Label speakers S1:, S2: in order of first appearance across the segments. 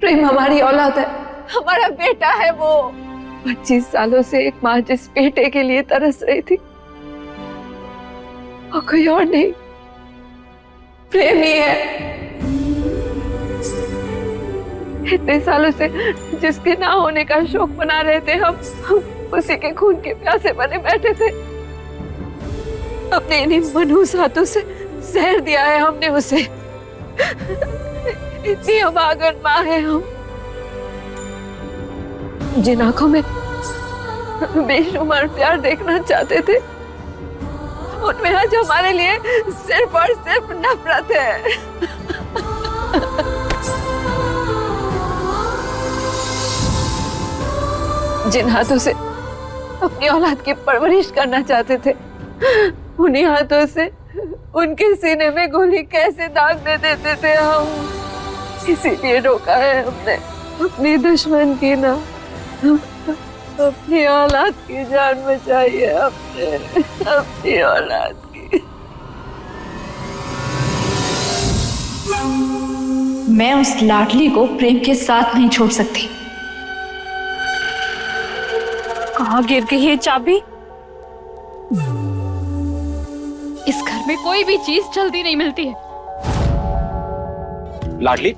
S1: प्रेम हमारी औलाद है, हमारा बेटा है वो। 25 सालों से एक माँ जिस बेटे के लिए तरस रही थी वो कोई और नहीं, प्रेम ही है। इतने सालों से जिसके ना होने का शौक बना रहे थे हम उसी के खून के प्यासे बने बैठे थे। अपने इन्हीं मनहूस हाथों से जहर दिया है हमने उसे। इतनी अभागन माँ है हम। जिन आंखों में बेशुमार प्यार देखना चाहते थे उनमें आज हमारे लिए सिर्फ और सिर्फ नफरत है। जिन हाथों से अपनी औलाद की परवरिश करना चाहते थे उन्हीं हाथों से उनके सीने में गोली कैसे दाग दे देते थे हम। इसीलिए रोका है हमने अपनी दुश्मन की ना अपनी औलाद की जान बचाई है हमने, अपनी औलाद की।
S2: मैं उस लाडली को प्रेम के साथ नहीं छोड़ सकती। कहाँ गिर गई है चाबी? इस घर में कोई भी चीज जल्दी नहीं मिलती है।
S3: लाडली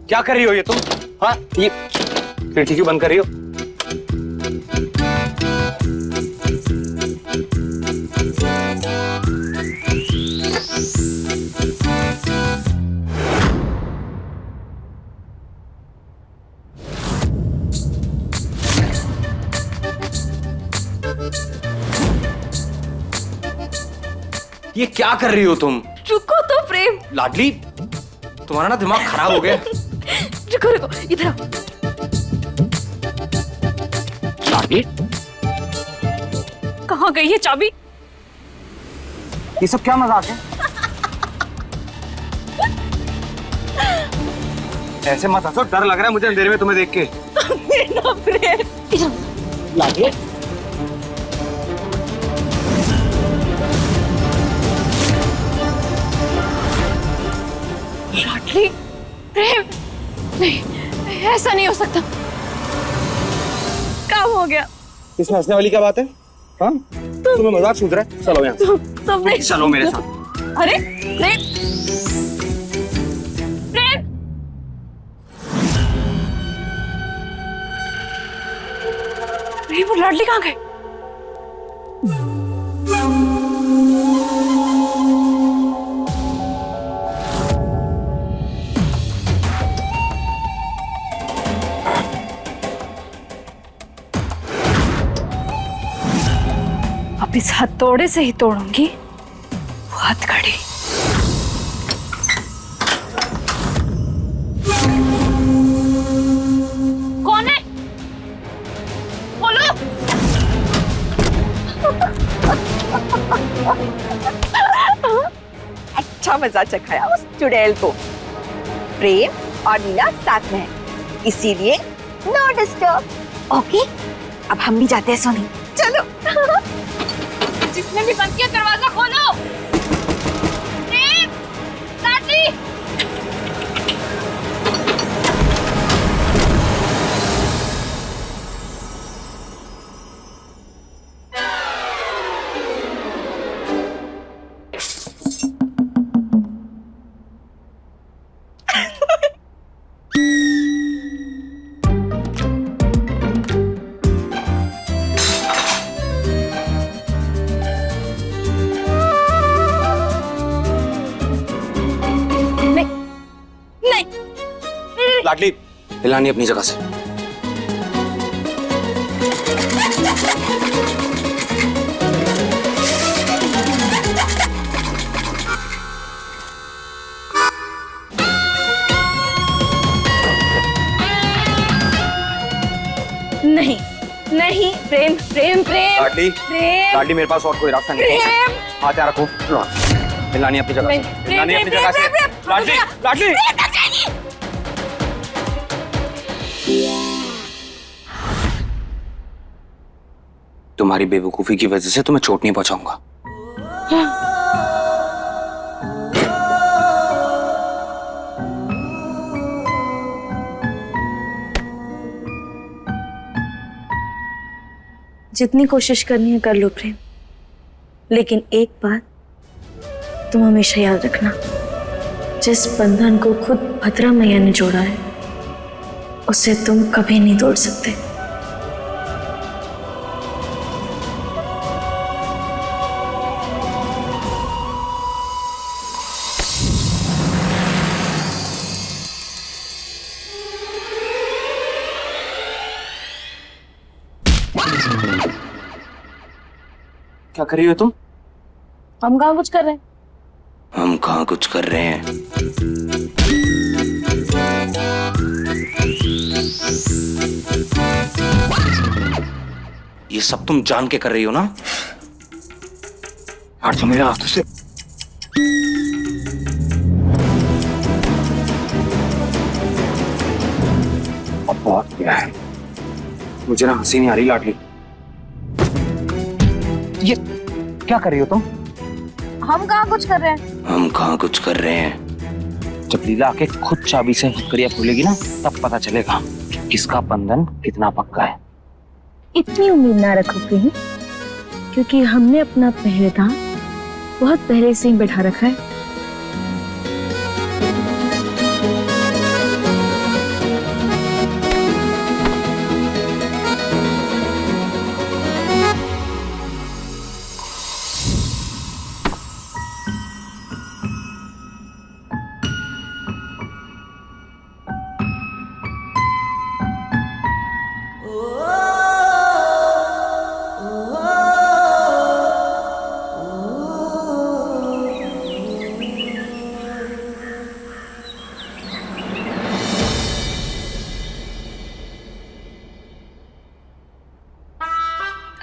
S3: क्या कर रही हो ये तुम? हाँ, ये खिड़की क्यों बंद कर रही हो? ये क्या कर रही हो तुम?
S2: रुको तो प्रेम।
S3: लाडली तुम्हारा ना दिमाग खराब हो गया।
S2: रुको रुको, इधर आओ।
S3: लाडली
S2: कहाँ गई है चाबी?
S3: ये सब क्या मजाक है? ऐसे मत हंसो, डर लग रहा है मुझे अंधेरे में तुम्हें देख के।
S2: ना प्रेम।
S3: लाडली
S2: लाडली, प्रेम, नहीं, ऐसा नहीं हो सकता। काम हो गया।
S3: इसमें हंसने वाली क्या बात है? हाँ? तुम्हें मजाक सूझ रहा है? चलो यहाँ।
S2: तुमने
S3: चलो मेरे साथ।
S2: अरे प्रेम, प्रेम, प्रेम और लाडली कहाँ गए? अब इस हथौड़े से ही तोड़ूंगी वो हथकड़ी। कौन है? बोलो।
S4: अच्छा मजा चखाया उस चुड़ैल को। प्रेम और नीला साथ में है, इसीलिए नो डिस्टर्ब। ओके, अब हम भी जाते हैं सोनी। चलो।
S2: जिसने भी बंद किया दरवाजा खोलो। प्रेम, लाडली।
S3: लाडली हिलानी अपनी जगह से।
S2: नहीं नहीं, प्रेम प्रेम प्रेम।
S3: लाडली
S2: प्रेम,
S3: लाडली मेरे पास और कोई रास्ता नहीं है।
S2: प्रेम।
S3: हाथ यहाँ रखो। हिलानी अपनी जगह से। हिलानी अपनी जगह से। लाडली लाडली तुम्हारी बेवकूफी की वजह से तुम्हें चोट नहीं पहुंचाऊंगा।
S2: जितनी कोशिश करनी है कर लो प्रेम, लेकिन एक बात तुम हमेशा याद रखना, जिस बंधन को खुद भद्रा मैया ने जोड़ा है उसे तुम कभी नहीं तोड़ सकते।
S3: क्या कर रही हो तुम?
S2: हम कहाँ कुछ कर रहे हैं?
S3: हम कहाँ कुछ कर रहे हैं? ये सब तुम जान के कर रही हो ना? हट जाओ मेरे हाथों से। अब बहुत किया है, मुझे ना हंसी नहीं आ रही लाडली। ये क्या कर रही हो तुम?
S2: हम कहाँ कुछ कर रहे हैं?
S3: हम कहाँ कुछ कर रहे हैं? जब लीला आके खुद चाबी से हथकड़ियाँ खोलेगी ना, तब पता चलेगा कि किसका बंधन कितना पक्का है।
S2: इतनी उम्मीद ना रखो प्रेम, क्योंकि हमने अपना पहरेदार बहुत पहले से ही बैठा रखा है।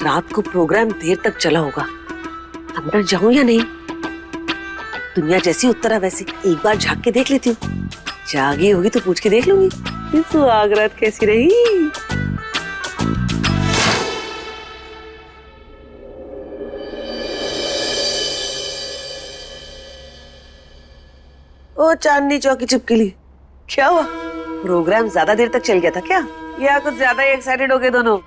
S5: रात को प्रोग्राम देर तक चला होगा, अंदर जाऊं या नहीं? दुनिया जैसी उत्तरा वैसी, एक बार झांक के देख लेती हूँ। जागी होगी तो पूछ के देख लूंगी कि सुहाग रात कैसी रही। ओ चांदनी चौकी चिपकली, क्या हुआ? प्रोग्राम ज्यादा देर तक चल गया था क्या, या कुछ ज्यादा ही एक्साइटेड हो गए दोनों?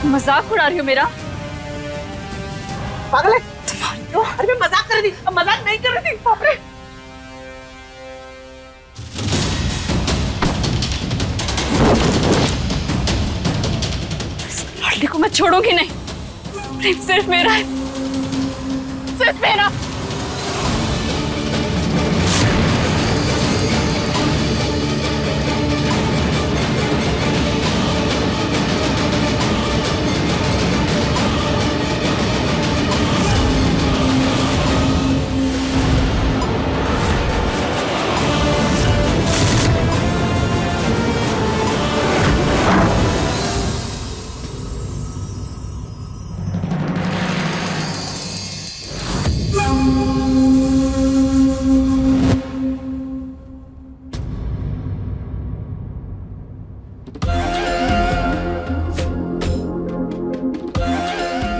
S2: मजाक उड़ा रही हो मेरा?
S5: पागल है? अरे मैं मजाक कर रही थी, मजाक नहीं कर रही थी। बाप रे!
S2: लाडली को मैं छोड़ूंगी नहीं। प्रेम सिर्फ मेरा है, सिर्फ मेरा।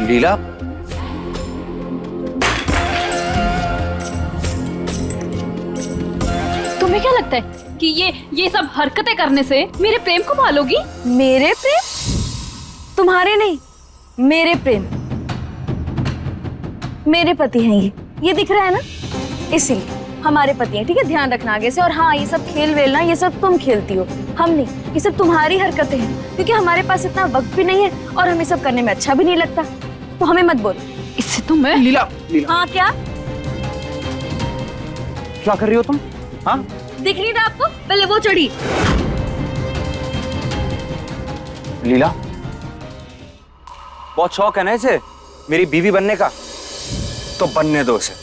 S3: लीला,
S2: तुम्हें क्या लगता है कि ये सब हरकतें करने से मेरे प्रेम को पालोगी?
S4: मेरे प्रेम? तुम्हारे नहीं, मेरे प्रेम। मेरे पति हैं ये दिख रहा है ना, इसीलिए हमारे पति हैं। ठीक है, ध्यान रखना आगे से। और हाँ, ये सब खेल वेल ना, ये सब तुम खेलती हो, हम नहीं। ये सब तुम्हारी हरकतें हैं, क्योंकि हमारे पास इतना वक्त भी नहीं है और हमें सब करने में अच्छा भी नहीं लगता। तो हमें मत बोलो
S2: इससे तो मैं।
S3: लीला, लीला।
S4: हाँ, क्या
S3: क्या कर रही हो तुम? हाँ,
S4: दिख नहीं रहा आपको? पहले वो चढ़ी।
S3: लीला, बहुत शौक है ना इसे मेरी बीवी बनने का, तो बनने दो उसे।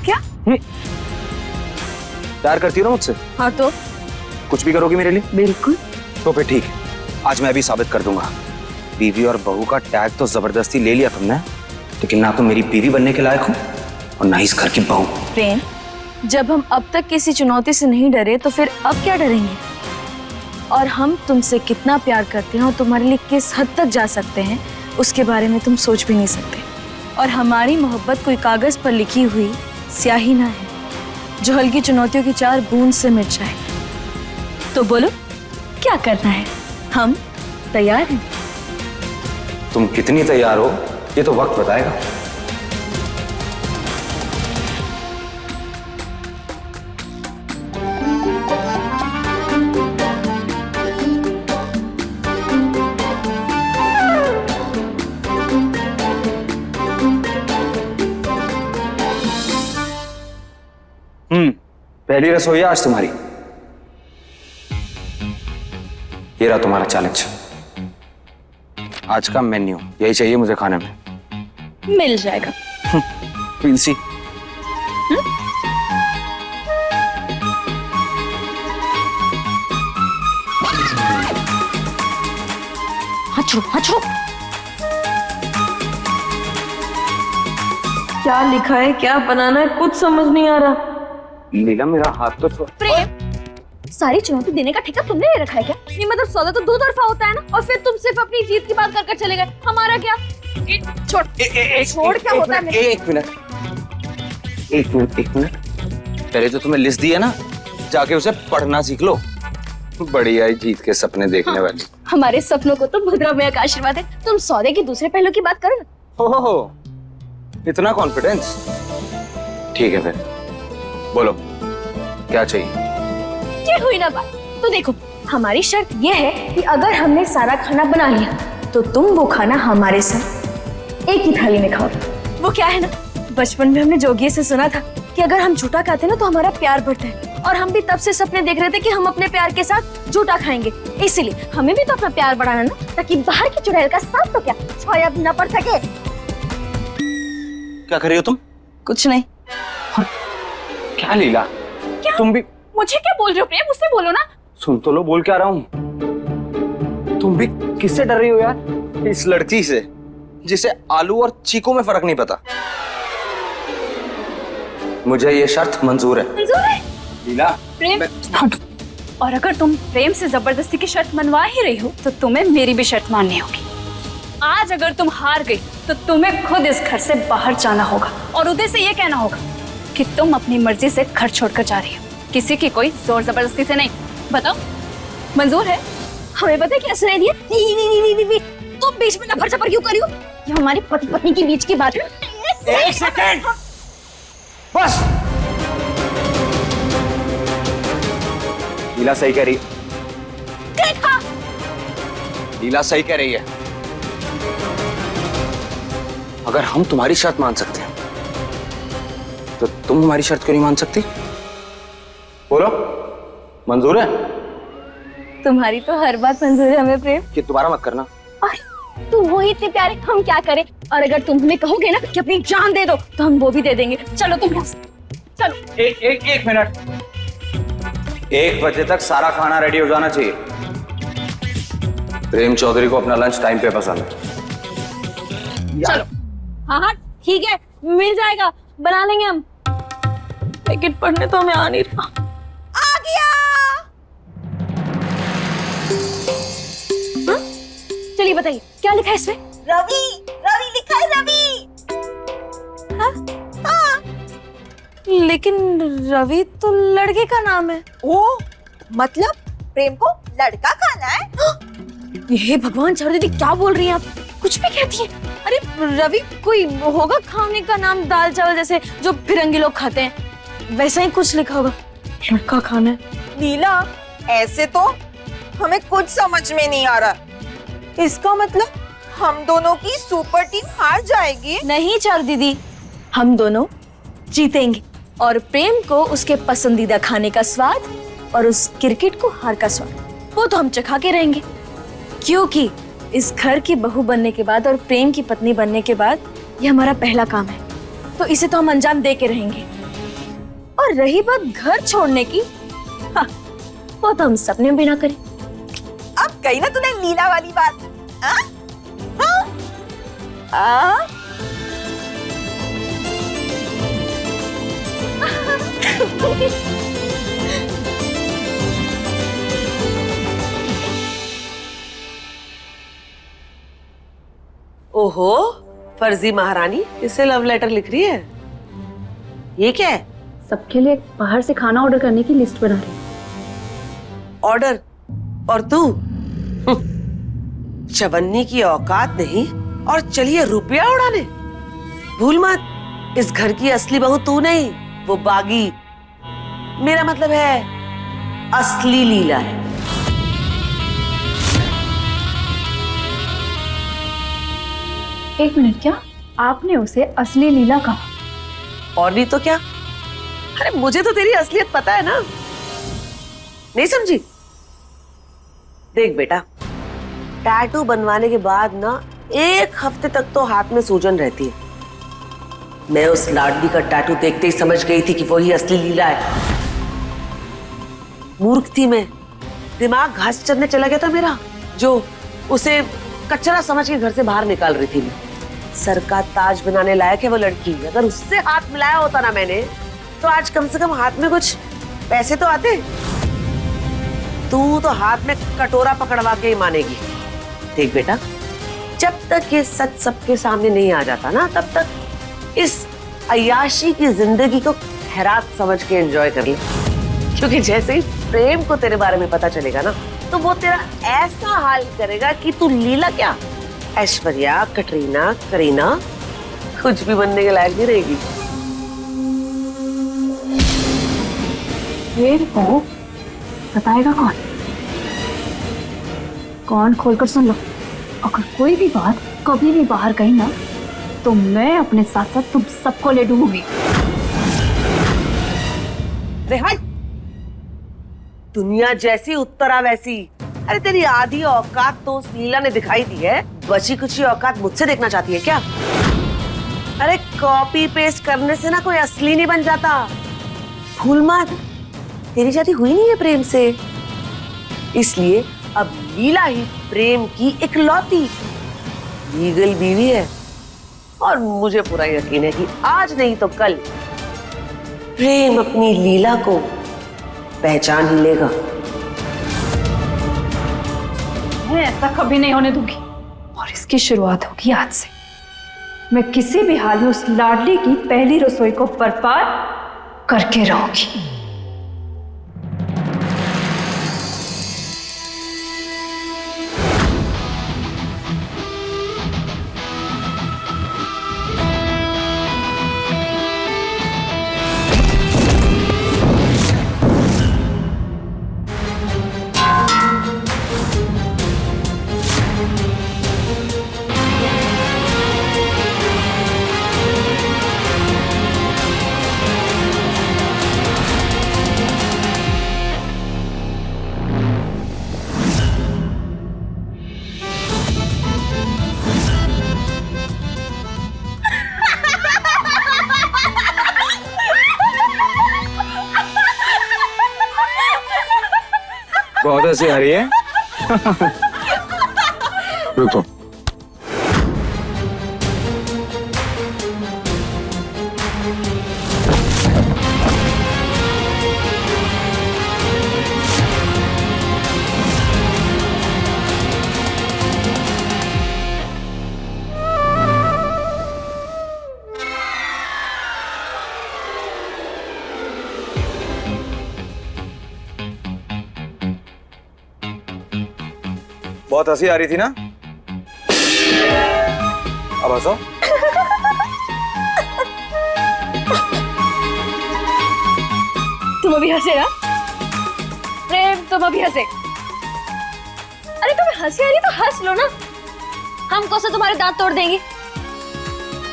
S4: क्या?
S3: प्यार करती हो ना मुझसे?
S4: हाँ, तो
S3: कुछ भी करोगी मेरे लिए?
S4: बिल्कुल।
S3: तो फिर ठीक है, आज मैं भी साबित कर दूंगा। बीवी और बहू का टैग तो जबरदस्ती ले लिया तुमने, लेकिन ना तुम मेरी बीवी बनने के लायक हो और ना इस घर की बहू।
S2: प्रेम, जब हम अब तक किसी चुनौती से नहीं डरे तो फिर अब क्या डरेंगे? और हम तुमसे कितना प्यार करते हैं और तुम्हारे लिए किस हद तक जा सकते हैं, उसके बारे में तुम सोच भी नहीं सकते।
S4: और हमारी मोहब्बत कोई कागज पर लिखी हुई स्याही ना है जो हल्की चुनौतियों की 4 बूंद से मिट जाए। तो बोलो क्या करना है, हम तैयार हैं।
S3: तुम कितनी तैयार हो ये तो वक्त बताएगा। पहली रसोई आज तुम्हारी। ये रहा तुम्हारा चैलेंज। आज का मेन्यू यही चाहिए मुझे खाने में।
S4: मिल जाएगा।
S3: We'll see।
S4: हाथ छोड़ो, हाथ छोड़ो।
S2: क्या लिखा है, क्या बनाना है, कुछ समझ नहीं आ रहा।
S3: नीलम मेरा हाथ तो छोड़।
S4: प्रेम, सारी चुनौती देने का ठेका तुमने ले रखा है क्या? नहीं मतलब सौदा तो 2 तरफा होता है ना। और फिर तुम सिर्फ अपनी जीत की बात कर कर चले गए, हमारा क्या? छोड़ छोड़ क्या होता है?
S3: एक मिनट। पहले तो तुम्हें लिस्ट दी है ना, जाके उसे पढ़ना सीख लो। बड़ी आई जीत के सपने देखने वाली।
S4: हमारे सपनों को तो भद्रा मैया का आशीर्वाद है। तुम सौदे के दूसरे पहलू की बात करो ना।
S3: हो इतना कॉन्फिडेंस। ठीक है फिर बोलो क्या चाहिए।
S4: ये हुई ना बात। तो देखो, हमारी शर्त ये है कि अगर हमने सारा खाना बना लिया तो तुम वो खाना हमारे साथ एक ही थाली में खाओ। वो क्या है ना, बचपन में हमने जोगिए से सुना था कि अगर हम झूठा खाते ना तो हमारा प्यार बढ़ता है। और हम भी तब से सपने देख रहे थे कि हम अपने प्यार के साथ झूठा खाएंगे। इसलिए हमें भी तो अपना प्यार बढ़ाना ना, ताकि बाहर की चुड़ैल का साथ तो क्या छाया भी ना पड़ सके।
S3: क्या कर रही हो तुम?
S4: कुछ नहीं।
S3: क्या लीला?
S4: क्या?
S3: तुम भी
S4: मुझे क्या बोल रहे हो प्रेम? मुझसे बोलो ना।
S3: सुन तो लो, बोल क्या रहा हूँ। तुम भी किससे डर रही हो यार? इस लड़की से जिसे आलू और चीकू में फर्क नहीं पता। मुझे ये शर्त मंजूर है।
S4: मंजूर है
S3: लीला।
S4: प्रेम। और अगर तुम प्रेम से जबरदस्ती की शर्त मनवा ही रही हो तो तुम्हें मेरी भी शर्त माननी होगी। आज अगर तुम हार गई तो तुम्हें खुद इस घर से बाहर जाना होगा और उदय से ये कहना होगा कि तुम अपनी मर्जी से घर छोड़कर जा रही हो, किसी की कोई जोर जबरदस्ती से नहीं। बताओ मंजूर है? हमें पता है क्या सुनाई दिया? नहीं, तुम बीच में लफड़ चपर क्यों कर रही हो? ये हमारी पति पत्नी के बीच की बात है।
S3: एक सेकंड बस। लीला सही कह रही है।
S4: देखा?
S3: लीला सही कह रही है। अगर हम तुम्हारी शर्त मान सकते हैं तो तुम हमारी शर्त क्यों नहीं मान सकती? बोलो मंजूर है?
S4: तुम्हारी तो हर बात मंजूर है हमें प्रेम।
S3: कि दोबारा मत करना।
S4: तुम वो ही इतने प्यारे, हम क्या करें? और अगर तुम हमें कहोगे ना कि अपनी जान दे दो तो हम वो भी दे देंगे। चलो तुम चलो।
S3: एक मिनट। 1 बजे तक सारा खाना रेडी हो जाना चाहिए। प्रेम चौधरी को अपना लंच टाइम पे पसंद है।
S4: चलो। हाँ ठीक है, मिल जाएगा, बना लेंगे हम। लेकिन पढ़ने तो हमें आ नहीं रहा। आ गया। हाँ? चलिए बताइए क्या लिखा है इसमें?
S6: रवि, रवि लिखा है रवि।
S4: हाँ? हाँ। लेकिन रवि तो लड़के का नाम है।
S6: ओ, मतलब प्रेम को लड़का खाना है?
S4: ये भगवान, चारू दीदी क्या बोल रही हैं आप? कुछ भी कहती हैं। अरे रवि कोई होगा खाने का नाम, दाल चावल जैसे जो फिरंगी लोग खाते हैं, वैसा ही कुछ लिखा होगा। लड़का खाना है।
S6: नीला, ऐसे तो हमें कुछ समझ में नहीं आ रहा। इसका मतलब हम दोनों की सुपर टीम हार जाएगी?
S4: नहीं चारू दीदी, हम दोनों जीतेंगे और प्रेम को उसके पसंदीदा खाने का स्वाद और उस क्रिकेट को हार का स्वाद, वो तो हम चखा के रहेंगे। क्योंकि इस घर की बहू बनने के बाद और प्रेम की पत्नी बनने के बाद ये हमारा पहला काम है, तो इसे तो हम अंजाम दे के रहेंगे। और रही बात घर छोड़ने की, हाँ, वो तो हम सपने में भी ना करें।
S6: अब कही ना तूने लीला वाली बात। हाँ? हाँ?
S5: ओहो, फर्जी महारानी इसे लव लेटर लिख रही है। ये क्या है?
S4: सबके लिए बाहर से खाना ऑर्डर करने की लिस्ट बना रही हूँ।
S5: ऑर्डर? और तू चवन्नी की औकात नहीं और चलिए रुपया उड़ाने। भूल मत, इस घर की असली बहू तू नहीं, वो बागी, मेरा मतलब है असली लीला है।
S4: एक मिनट, क्या आपने उसे असली लीला कहा?
S5: और नहीं तो क्या? अरे मुझे तो तेरी असलियत पता है ना, नहीं समझी? देख बेटा, टैटू बनवाने के बाद ना 1 हफ्ते तक तो हाथ में सूजन रहती है। मैं उस लाडली का टैटू देखते ही समझ गई थी कि वही असली लीला है। मूर्ख थी मैं, दिमाग घास चरने चला गया था मेरा, जो उसे कचरा समझ के घर से बाहर निकाल रही थी मैं। सर का ताज बनाने लायक है वो लड़की, अगर उससे हाथ मिलाया होता ना मैंने, तो आज कम से कम हाथ में कुछ पैसे तो आते। तू तो हाथ में कटोरा पकड़वा के ही मानेगी। देख बेटा, जब तक ये सच सबके सामने नहीं आ जाता ना, तब तक इस अय्याशी की जिंदगी को खैरात समझ के एंजॉय कर ले, क्योंकि जैसे ही प्रेम को तेरे बारे में पता चलेगा ना, तो वो तेरा ऐसा हाल करेगा कि तू लीला क्या, ऐश्वर्या, कटरीना, करीना कुछ भी बनने के लायक नहीं रहेगी।
S4: ये वो बताएगा कौन? कौन? खोलकर सुन लो, अगर कोई भी बात कभी भी बाहर गई ना, तो मैं अपने साथ साथ तुम सबको ले डूबूंगी।
S5: दुनिया जैसी उत्तरा वैसी। अरे तेरी आधी औकात तो उस लीला ने दिखाई दी है, बची कुछ औकात मुझसे देखना चाहती है क्या? अरे कॉपी पेस्ट करने से ना कोई असली नहीं बन जाता। भूल मत, तेरी शादी हुई नहीं है प्रेम से, इसलिए अब लीला ही प्रेम की इकलौती लीगल बीवी है। और मुझे पूरा यकीन है कि आज नहीं तो कल प्रेम अपनी लीला को पहचान ही लेगा।
S4: मैं ऐसा कभी नहीं होने दूंगी, और इसकी शुरुआत होगी आज से। मैं किसी भी हाल में उस लाडली की पहली रसोई को बर्बाद करके रहूंगी।
S3: बहुत हंसी आ रही है। रुको, बहुत हंसी आ रही थी ना, अब हंसो।
S4: तुम अभी हंसे ना प्रेम, तुम अभी हंसे। अरे तुम्हें हंसी आ रही तो हंस लो ना, हम कौन सा तुम्हारे दांत तोड़ देंगे।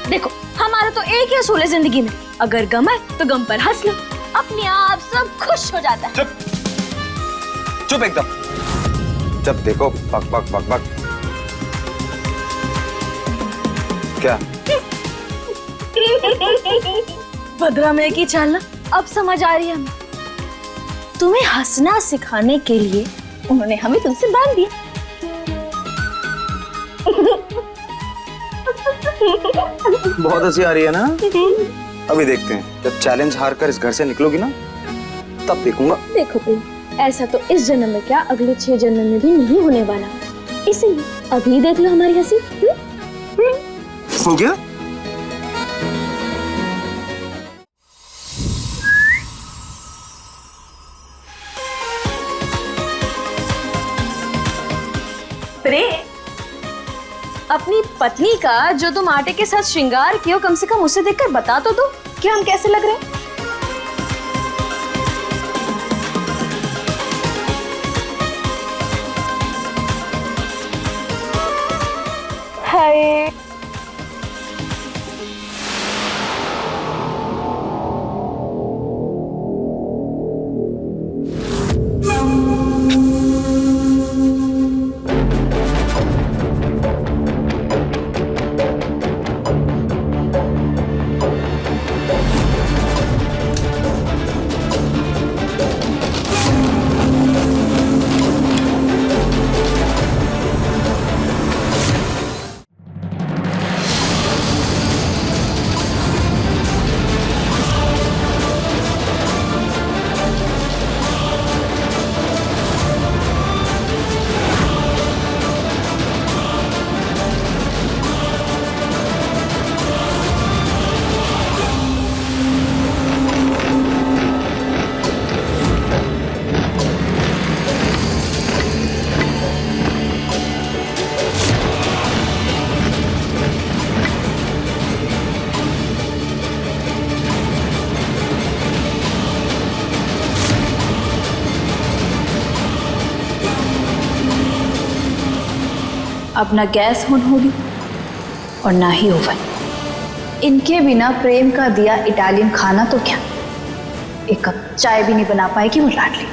S4: देखो, हमारा तो एक ही असूल है जिंदगी में, अगर गम है तो गम पर हंस लो, अपने आप सब खुश हो जाता है।
S3: चुप चुप एकदम, जब देखो बक बक बक बक। क्या
S4: भद्रा में की चालना अब समझ आ रही है हमें। तुम्हें हंसना सिखाने के लिए उन्होंने हमें तुमसे बांध दिया।
S3: बहुत हंसी आ रही है ना? अभी देखते हैं, जब चैलेंज हार कर इस घर से निकलोगी ना, तब देखूंगा।
S4: देखो प्रेम, ऐसा तो इस जन्म में क्या, अगले 6 जन्म में भी नहीं होने वाला, इसलिए अभी देख लो हमारी हंसी।
S3: हो गया?
S4: प्रेम, अपनी पत्नी का जो तुम आटे के साथ श्रृंगार किए हो, कम से कम उसे देखकर बता तो दो कि हम कैसे लग रहे हैं। हाय, अब ना गैस ऑन होगी और ना ही ओवन। इनके बिना प्रेम का दिया इटालियन खाना तो क्या, एक कप चाय भी नहीं बना पाएगी वो लाडली।